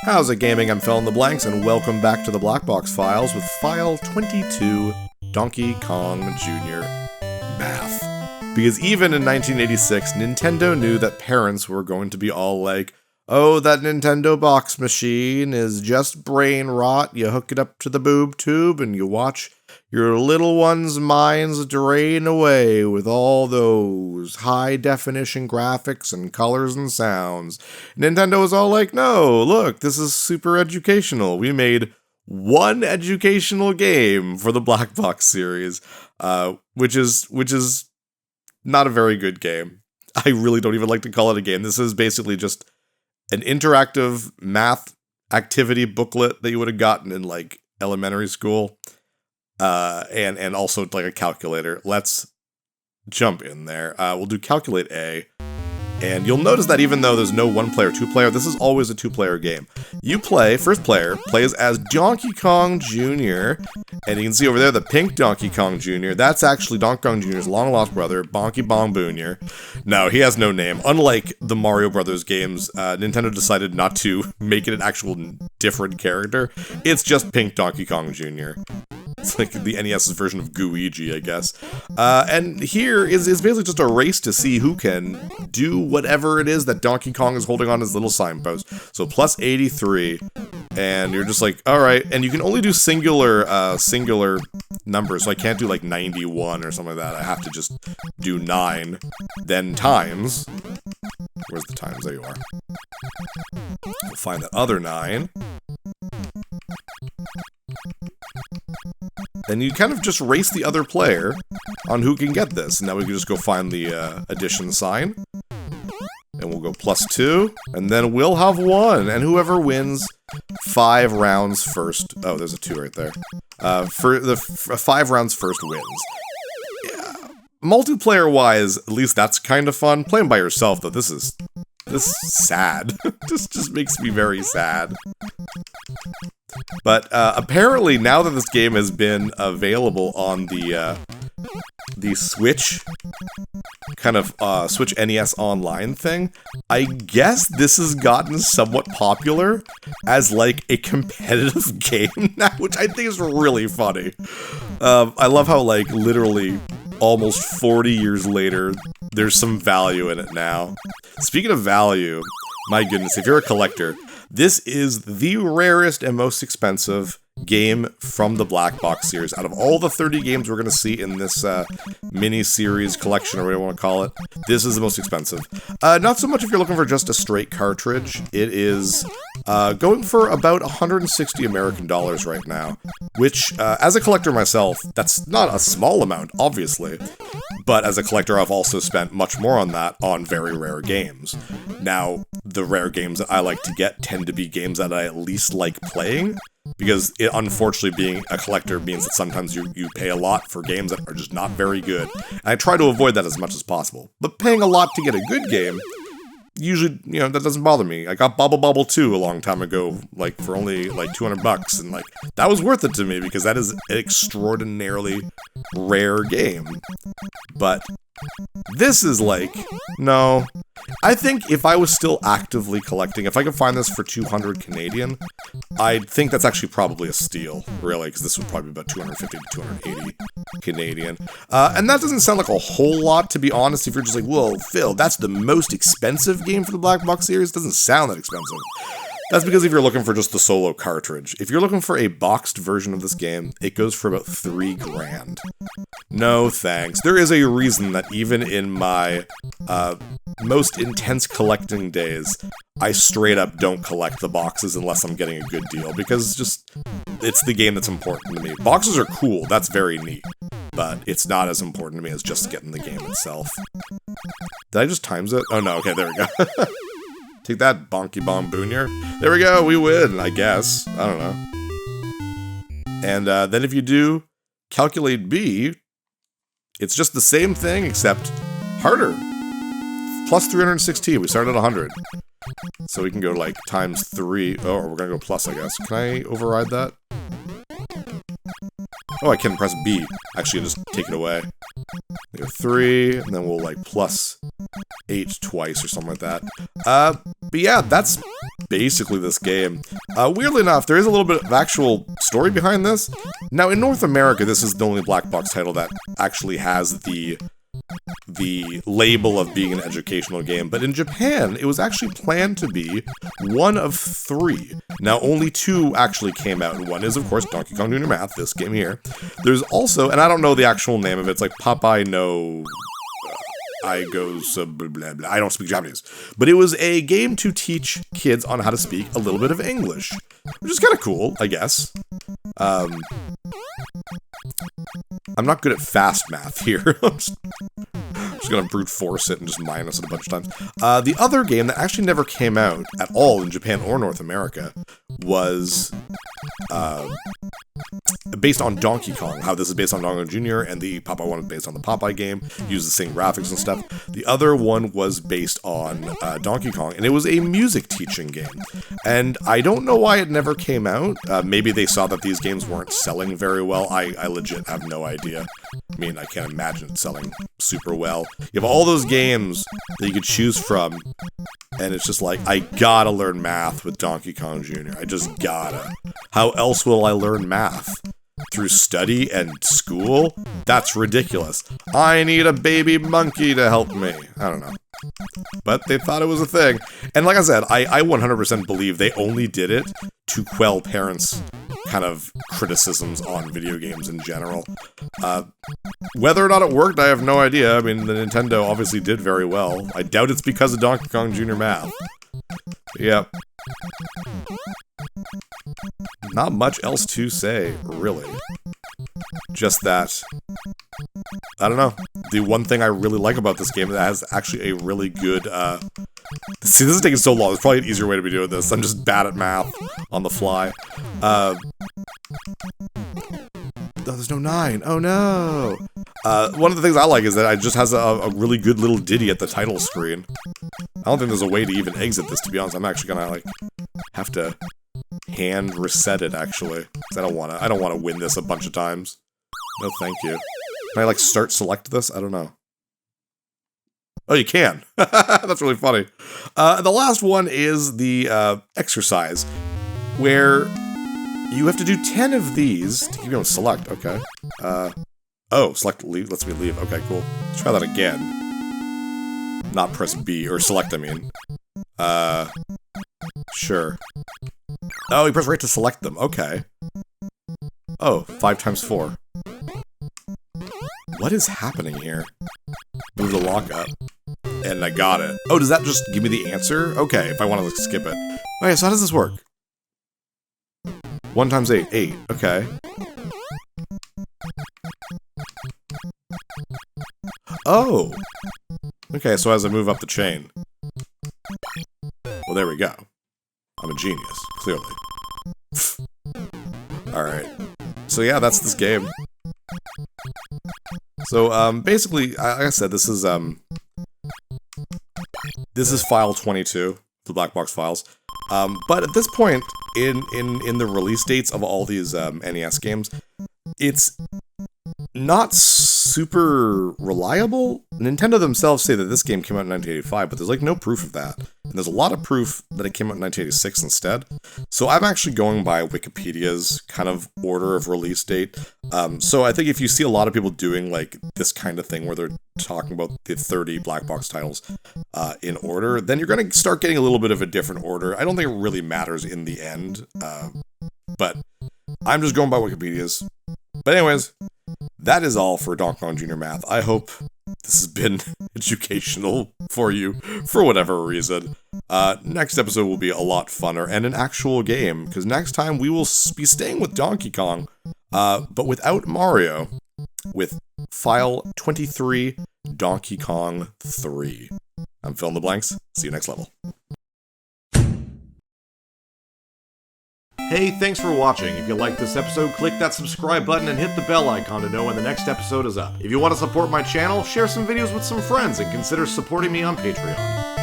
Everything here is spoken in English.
How's it gaming? I'm Fill in the Blanks, and welcome back to the Black Box Files with File 22, Donkey Kong Jr. Math. Because even in 1986, Nintendo knew that parents were going to be all like, oh, that Nintendo box machine is just brain rot, you hook it up to the boob tube and you watch your little one's minds drain away with all those high-definition graphics and colors and sounds. Nintendo was all like, no, look, this is super educational. We made one educational game for the Black Box series, which is not a very good game. I really don't even like to call it a game. This is basically just an interactive math activity booklet that you would have gotten in, like, elementary school. And also like a calculator. Let's jump in there. We'll do calculate A. And you'll notice that even though there's no one-player, two-player, this is always a two-player game. You play, first player, plays as Donkey Kong Jr., and you can see over there the pink Donkey Kong Jr., that's actually Donkey Kong Jr.'s long-lost brother, Bonky Bong Jr. No, he has no name. Unlike the Mario Brothers games, Nintendo decided not to make it an actual different character. It's just pink Donkey Kong Jr. It's like the NES's version of Gooigi, I guess. And here is basically just a race to see who can do whatever it is that Donkey Kong is holding on his little signpost. So plus 83, and you're just like, alright, and you can only do singular numbers, so I can't do like 91 or something like that. I have to just do 9, then times. Where's the times? There you are. We'll find the other 9. And you kind of just race the other player on who can get this. And now we can just go find the addition sign. And we'll go plus 2. And then we'll have 1. And whoever wins 5 rounds first... Oh, there's a 2 right there. For the 5 rounds first wins. Yeah. Multiplayer-wise, at least that's kind of fun. Playing by yourself, though, this is sad. This just makes me very sad. But apparently, now that this game has been available on the Switch, kind of Switch NES Online thing, I guess this has gotten somewhat popular as like a competitive game now, which I think is really funny. I love how like literally almost 40 years later, there's some value in it now. Speaking of value, my goodness, if you're a collector, this is the rarest and most expensive game from the Black Box series. Out of all the 30 games we're going to see in this mini-series collection, or whatever you want to call it, this is the most expensive. Not so much if you're looking for just a straight cartridge. It is going for about 160 American dollars right now, which, as a collector myself, that's not a small amount, obviously. But as a collector, I've also spent much more on that on very rare games. Now, the rare games that I like to get tend to be games that I at least like playing, because it, unfortunately, being a collector means that sometimes you pay a lot for games that are just not very good. And I try to avoid that as much as possible. But paying a lot to get a good game, usually, you know, that doesn't bother me. I got Bubble Bobble 2 a long time ago, like, for only, like, $200, and, like, that was worth it to me, because that is an extraordinarily rare game. But this is, like, no. I think if I was still actively collecting, if I could find this for 200 Canadian, I'd think that's actually probably a steal, really, because this would probably be about 250 to 280 Canadian. And that doesn't sound like a whole lot, to be honest, if you're just like, whoa, Phil, that's the most expensive game for the Black Box series? It doesn't sound that expensive. That's because if you're looking for just the solo cartridge. If you're looking for a boxed version of this game, it goes for about $3 grand. No thanks. There is a reason that even in my most intense collecting days, I straight up don't collect the boxes unless I'm getting a good deal, because just, it's the game that's important to me. Boxes are cool, that's very neat, but it's not as important to me as just getting the game itself. Did I just times it? Oh no, okay, there we go. Take that, Bonky Bong Jr. There we go, we win, I guess. I don't know. And then if you do calculate B, it's just the same thing, except harder. Plus 316, we started at 100. So we can go, like, times 3. Oh, we're gonna go plus, I guess. Can I override that? Oh, I can press B. Actually, just take it away. We go 3, and then we'll, like, plus 8 twice or something like that. But yeah, that's basically this game. Weirdly enough, there is a little bit of actual story behind this. Now, in North America, this is the only black box title that actually has the label of being an educational game, but in Japan, it was actually planned to be one of 3. Now, only 2 actually came out, and one is, of course, Donkey Kong Jr. Math, this game here. There's also, and I don't know the actual name of it, it's like Popeye no... I goes blah, blah, blah. I don't speak Japanese. But it was a game to teach kids on how to speak a little bit of English, which is kind of cool, I guess. I'm not good at fast math here. I'm just gonna brute force it and just minus it a bunch of times. The other game that actually never came out at all in Japan or North America was based on Donkey Kong, how this is based on Donkey Kong Jr., and the Popeye one is based on the Popeye game, used the same graphics and stuff. The other one was based on Donkey Kong, and it was a music teaching game. And I don't know why it never came out. Maybe they saw that these games weren't selling very well. I legit have no idea. I mean, I can't imagine it selling super well. You have all those games that you could choose from, and it's just like, I gotta learn math with Donkey Kong Jr. I just gotta. How else will I learn math? Through study and school? That's ridiculous. I need a baby monkey to help me. I don't know. But they thought it was a thing. And like I said, I 100% believe they only did it to quell parents' kind of criticisms on video games in general. Whether or not it worked, I have no idea. I mean, the Nintendo obviously did very well. I doubt it's because of Donkey Kong Jr. Math. Yep. Not much else to say, really. Just that, I don't know, the one thing I really like about this game that has actually a really good, see, this is taking so long, there's probably an easier way to be doing this, I'm just bad at math on the fly. Oh, there's no 9, oh no! One of the things I like is that it just has a really good little ditty at the title screen. I don't think there's a way to even exit this, to be honest. I'm actually gonna, like, have to hand reset it, actually. Because I don't wanna win this a bunch of times. No, thank you. Can I, like, start select this? I don't know. Oh, you can! That's really funny. The last one is the, exercise, where you have to do 10 of these to keep going select, okay. Oh, select leave, lets me leave. Okay, cool. Let's try that again. Not press B, or select, I mean. Sure. Oh, you press right to select them, okay. Oh, 5 times 4. What is happening here? Move the lock up. And I got it. Oh, does that just give me the answer? Okay, if I want to skip it. Okay, so how does this work? 1 times 8, 8, okay. Oh! Okay, so as I move up the chain. Well, there we go. I'm a genius, clearly. Alright. So yeah, that's this game. So, basically, like I said, this is file 22, the black box files. But at this point, in the release dates of all these NES games, it's not super reliable. Nintendo themselves say that this game came out in 1985, but there's like no proof of that. And there's a lot of proof that it came out in 1986 instead. So I'm actually going by Wikipedia's kind of order of release date. So I think if you see a lot of people doing like this kind of thing where they're talking about the 30 black box titles in order, then you're going to start getting a little bit of a different order. I don't think it really matters in the end, but I'm just going by Wikipedia's. But anyways, that is all for Donkey Kong Jr. Math. I hope this has been educational for you, for whatever reason. Next episode will be a lot funner, and an actual game, because next time we will be staying with Donkey Kong, but without Mario, with File 23, Donkey Kong 3. I'm Phil in the Blanks. See you next level. Hey, thanks for watching. If you liked this episode, click that subscribe button and hit the bell icon to know when the next episode is up. If you want to support my channel, share some videos with some friends and consider supporting me on Patreon.